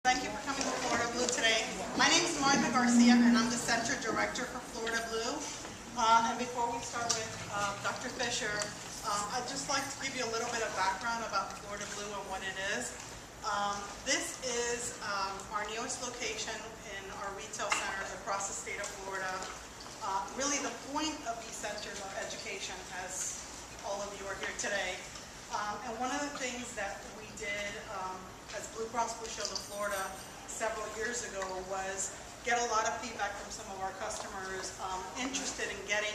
Thank you for coming to Florida Blue today. My name is Martha Garcia, and I'm the Center Director for Florida Blue. And before we start with Dr. Fisher, I'd just like to give you a little bit of background about Florida Blue and what it is. This is our newest location in our retail centers across the state of Florida. Really the point of these centers are education, as all of you are here today. And one of the things that we did as Blue Cross Blue Shield of Florida several years ago was get a lot of feedback from some of our customers interested in getting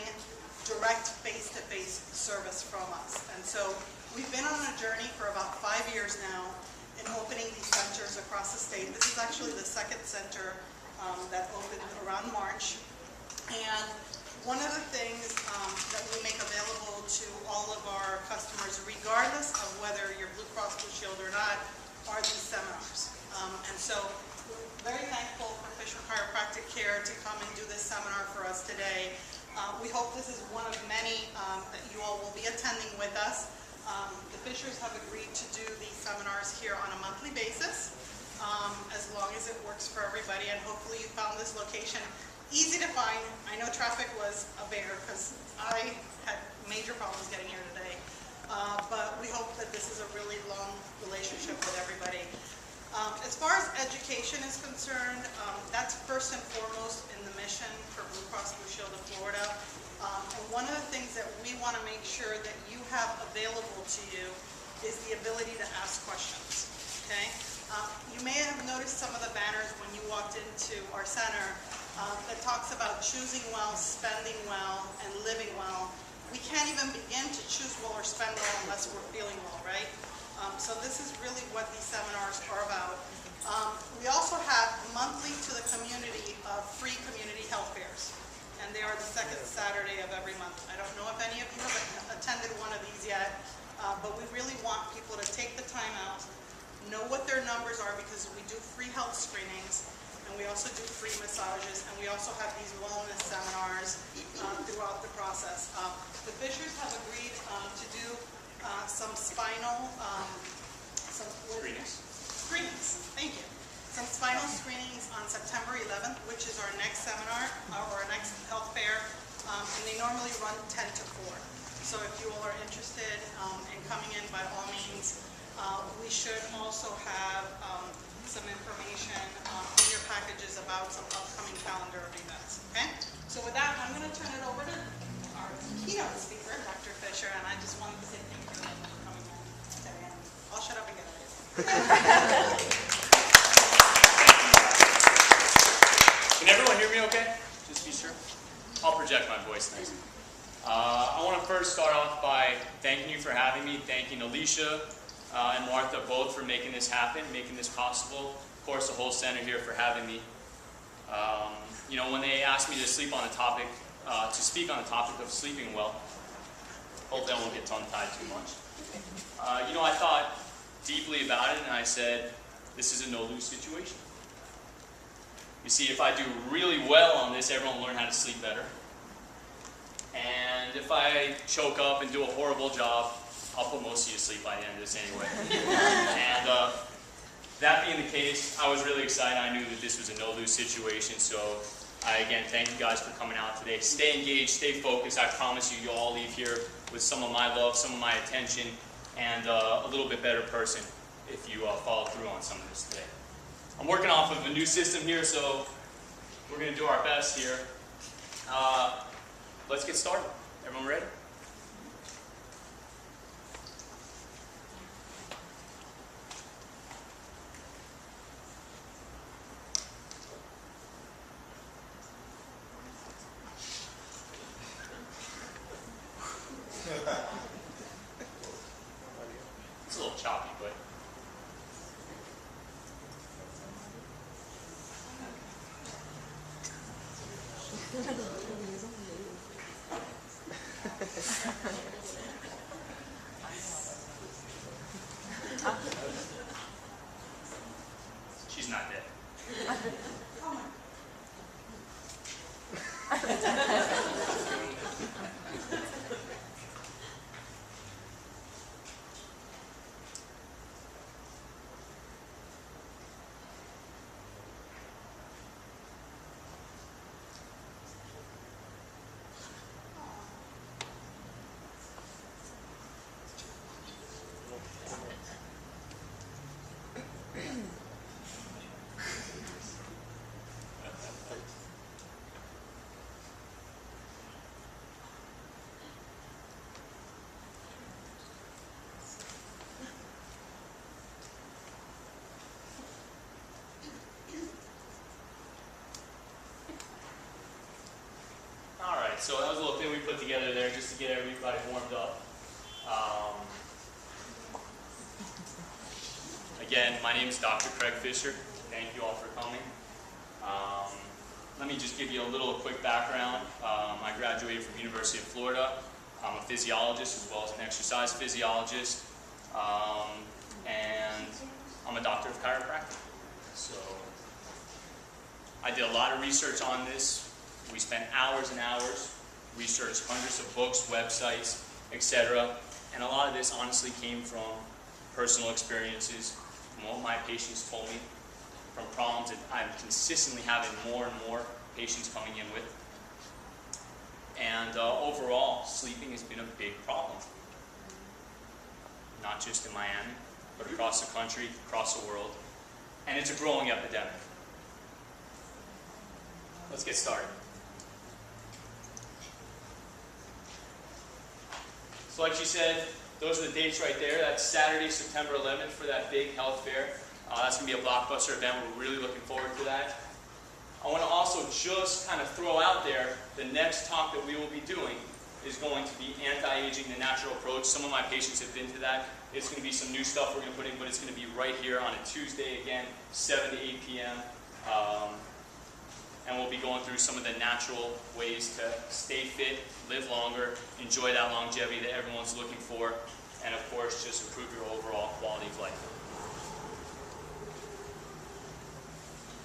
direct face-to-face service from us. And so we've been on a journey for about 5 years now in opening these centers across the state. This is actually the second center that opened around March. And one of the things that we make available to all of our customers, regardless of whether you're Blue Cross Blue Shield or not, are these seminars. And so we're very thankful for Fisher Chiropractic Care to come and do this seminar for us today. We hope this is one of many that you all will be attending with us. The Fishers have agreed to do these seminars here on a monthly basis, as long as it works for everybody, and hopefully you found this location easy to find. I know traffic was a bear because I had major problems getting here today. But we hope that this is a really long relationship with everybody. As far as education is concerned, that's first and foremost in the mission for Blue Cross Blue Shield of Florida. And one of the things that we want to make sure that you have available to you is the ability to ask questions. Okay? You may have noticed some of the banners when you walked into our center that talks about choosing well, spending well, and living well. We can't even begin to choose well or spend well unless we're feeling well, right? So this is really what these seminars are about. We also have monthly to the community free community health fairs, and they are the second Saturday of every month. I don't know if any of you have attended one of these yet, but we really want people to take the time out, know what their numbers are, because we do free health screenings, and we also do free massages, and we also have these wellness seminars throughout the process. The Fishers have agreed to do some spinal screenings. Thank you. Some spinal screenings on September 11th, which is our next seminar or our next health fair, and they normally run 10 to 4. So if you all are interested in coming in, by all means, we should also have some information in your packages about some upcoming calendar of events. Okay? So with that, I'm going to turn it over to our keynote speaker, Dr. Fisher, and I just wanted to say thank you for coming in today. And I'll shut up and get it. Can everyone hear me okay? Just be sure. I'll project my voice nice. I want to first start off by thanking you for having me, thanking Alicia and Martha both for making this happen, making this possible. Of course, the whole center here for having me. You know, when they asked me to speak on the topic of sleeping well, hopefully I won't get tongue-tied too much. You know, I thought deeply about it, and I said, this is a no-lose situation. You see, if I do really well on this, everyone will learn how to sleep better. And if I choke up and do a horrible job, I'll put most of you to sleep by the end of this anyway. And that being the case, I was really excited. I knew that this was a no-lose situation. So I, again, thank you guys for coming out today. Stay engaged, stay focused. I promise you, you'll all leave here with some of my love, some of my attention, and a little bit better person if you follow through on some of this today. I'm working off of a new system here, so we're going to do our best here. Let's get started. Everyone ready? It's a little choppy, but she's not dead. Again, my name is Dr. Craig Fisher. Thank you all for coming. Let me just give you a little quick background. I graduated from University of Florida. I'm a physiologist as well as an exercise physiologist. And I'm a doctor of chiropractic. So I did a lot of research on this. We spent hours and hours, researched hundreds of books, websites, etc. And a lot of this honestly came from personal experiences, from what my patients told me, from problems that I'm consistently having more and more patients coming in with. And overall, sleeping has been a big problem. Not just in Miami, but across the country, across the world. And it's a growing epidemic. Let's get started. So like she said, those are the dates right there. That's Saturday, September 11th for that big health fair. That's going to be a blockbuster event. We're really looking forward to that. I want to also just kind of throw out there, the next talk that we will be doing is going to be anti-aging, the natural approach. Some of my patients have been to that. It's going to be some new stuff we're going to put in, but it's going to be right here on a Tuesday again, 7 to 8 p.m. And we'll be going through some of the natural ways to stay fit, live longer, enjoy that longevity that everyone's looking for, and of course, just improve your overall quality of life.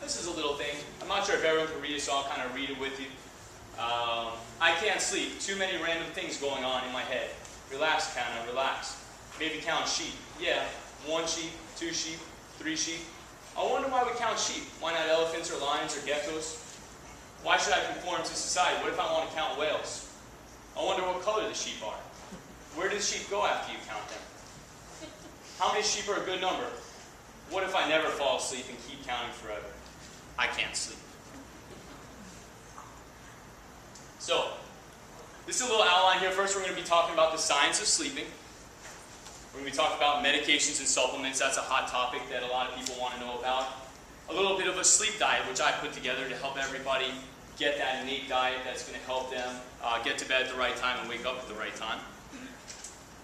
This is a little thing. I'm not sure if everyone can read it, so I'll kind of read it with you. I can't sleep. Too many random things going on in my head. Relax, Kana, relax. Maybe count sheep. Yeah, 1 sheep, 2 sheep, 3 sheep. I wonder why we count sheep. Why not elephants or lions or geckos? Why should I conform to society? What if I want to count whales? I wonder what color the sheep are. Where do the sheep go after you count them? How many sheep are a good number? What if I never fall asleep and keep counting forever? I can't sleep. So, this is a little outline here. First, we're going to be talking about the science of sleeping. We're going to be talking about medications and supplements. That's a hot topic that a lot of people want to know about. A little bit of a sleep diet, which I put together to help everybody get that innate diet that's going to help them get to bed at the right time and wake up at the right time.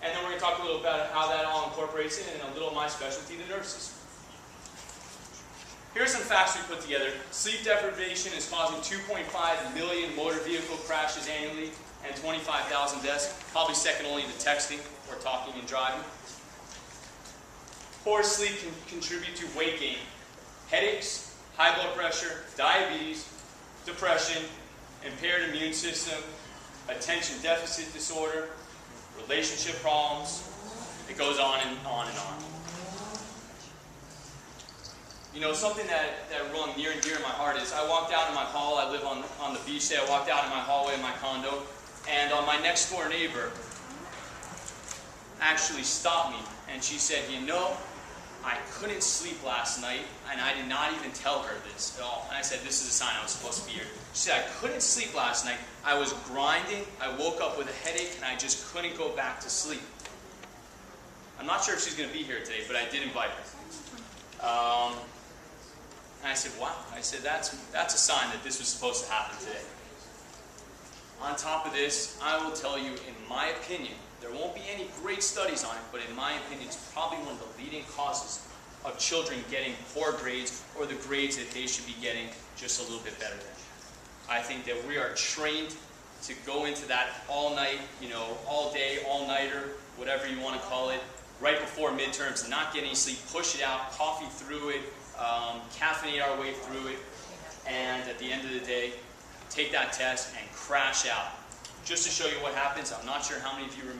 And then we're going to talk a little about how that all incorporates in, and a little of my specialty, the nurses. Here's some facts we put together. Sleep deprivation is causing 2.5 million motor vehicle crashes annually and 25,000 deaths, probably second only to texting or talking and driving. Poor sleep can contribute to weight gain, headaches, high blood pressure, diabetes, depression, impaired immune system, attention deficit disorder, relationship problems. It goes on and on and on. You know, something that run near and dear to my heart is I walked out in my hall. I live on the beach there. I walked out in my hallway of my condo, and my next door neighbor actually stopped me, and she said, you know, I couldn't sleep last night, and I did not even tell her this at all. And I said, this is a sign I was supposed to be here. She said, I couldn't sleep last night. I was grinding. I woke up with a headache, and I just couldn't go back to sleep. I'm not sure if she's going to be here today, but I did invite her. And I said, wow. I said, that's a sign that this was supposed to happen today. On top of this, I will tell you, in my opinion, there won't be any great studies on it, but in my opinion, it's probably one of the leading causes of children getting poor grades or the grades that they should be getting just a little bit better than. I think that we are trained to go into that all night, you know, all day, all-nighter, whatever you want to call it, right before midterms, not get any sleep, push it out, coffee through it, caffeinate our way through it, and at the end of the day, take that test and crash out. Just to show you what happens, I'm not sure how many of you remember